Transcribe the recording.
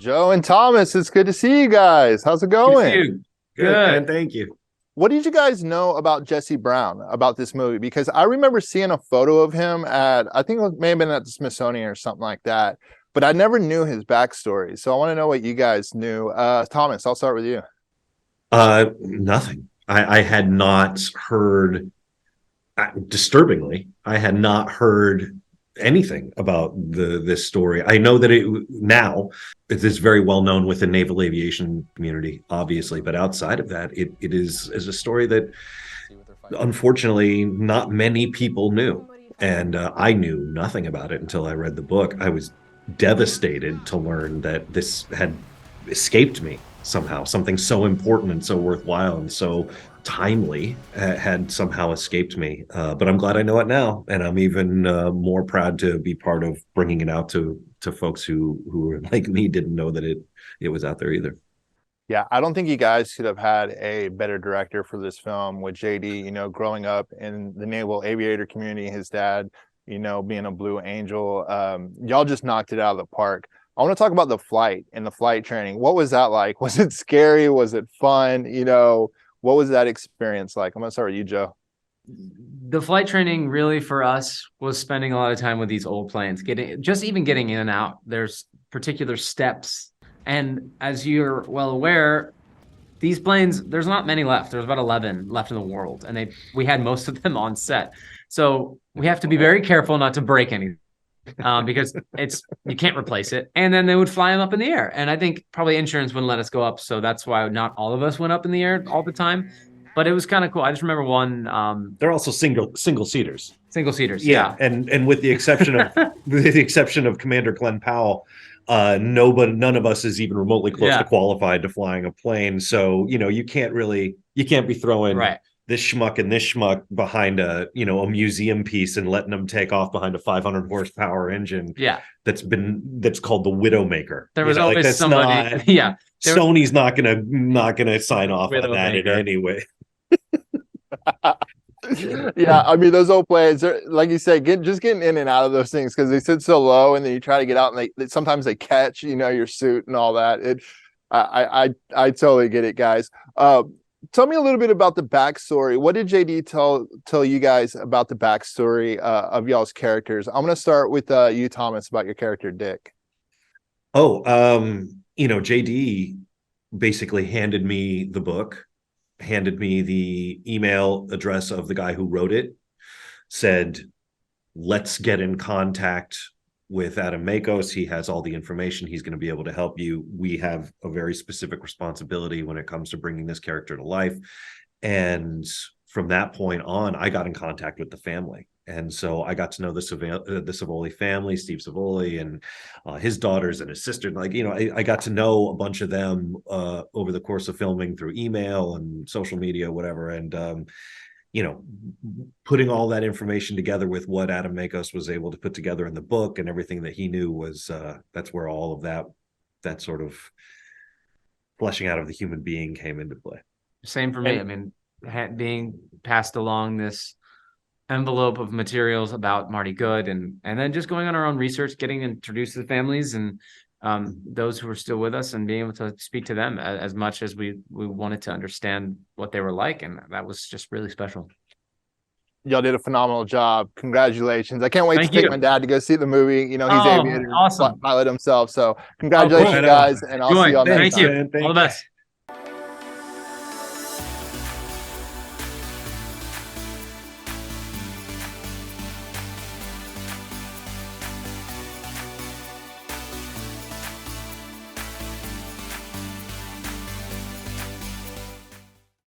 Joe and Thomas, it's good to see you guys. How's it going? Good, and thank you. What did you guys know about Jesse Brown, about this movie? Because I remember seeing a photo of him at, I think it may have been at the Smithsonian or something like that, but I never knew his backstory. So I want to know what you guys knew. Thomas, I'll start with you. Nothing. I had not heard, disturbingly, I had not heard anything about this story. I know that it is very well known within naval aviation community, obviously, but outside of that, it is a story that unfortunately not many people knew, and I knew nothing about it until I read the book. I was devastated to learn that this had escaped me somehow. Something so important and so worthwhile and so timely had somehow escaped me, but I'm glad I know it now, and I'm even more proud to be part of bringing it out to folks who like me didn't know that it was out there either. Yeah, I don't think you guys could have had a better director for this film with JD, growing up in the naval aviator community, his dad, being a Blue Angel. Y'all just knocked it out of the park. I want to talk about the flight and the flight training. What was that like? Was it scary? Was it fun? What was that experience like? I'm going to start with you, Joe. The flight training really for us was spending a lot of time with these old planes, getting in and out. There's particular steps. And as you're well aware, these planes, there's not many left. There's about 11 left in the world. And we had most of them on set. So we have to be very careful not to break anything. Because you can't replace it. And then they would fly them up in the air. And I think probably insurance wouldn't let us go up. So that's why not all of us went up in the air all the time. But it was kind of cool. I just remember one. They're also single seaters. Single seaters. Yeah. And with the exception of Commander Glenn Powell, none of us is even remotely close to qualified to flying a plane. So, you can't be throwing this schmuck and this schmuck behind a museum piece and letting them take off behind a 500 horsepower engine. Yeah. That's called the Widowmaker. There was always somebody. Sony's not gonna sign off on that in any way. Yeah, I mean, those old planes, like you said, just getting in and out of those things because they sit so low, and then you try to get out, and they sometimes they catch your suit and all that. I totally get it, guys. Tell me a little bit about the backstory. What did JD tell you guys about the backstory of y'all's characters? I'm going to start with you, Thomas, about your character, Dick. JD basically handed me the book, handed me the email address of the guy who wrote it, said, let's get in contact with Adam Makos. He has all the information. He's going to be able to help you. We have a very specific responsibility when it comes to bringing this character to life. And from that point on, I got in contact with the family. And so I got to know the Savoli family, Steve Savoli, and his daughters and his sister. I got to know a bunch of them over the course of filming through email and social media, whatever. And, putting all that information together with what Adam Makos was able to put together in the book and everything that he knew was, that's where all of that sort of fleshing out of the human being came into play. Same for me. I mean, being passed along this envelope of materials about Marty Good and then just going on our own research, getting introduced to the families and those who are still with us and being able to speak to them as much as we wanted to understand what they were like. And that was just really special. Y'all did a phenomenal job. Congratulations. I can't wait to take my dad to go see the movie. He's aviator, awesome pilot himself. So congratulations, guys. And I'll see y'all next time. Thank you. All the best.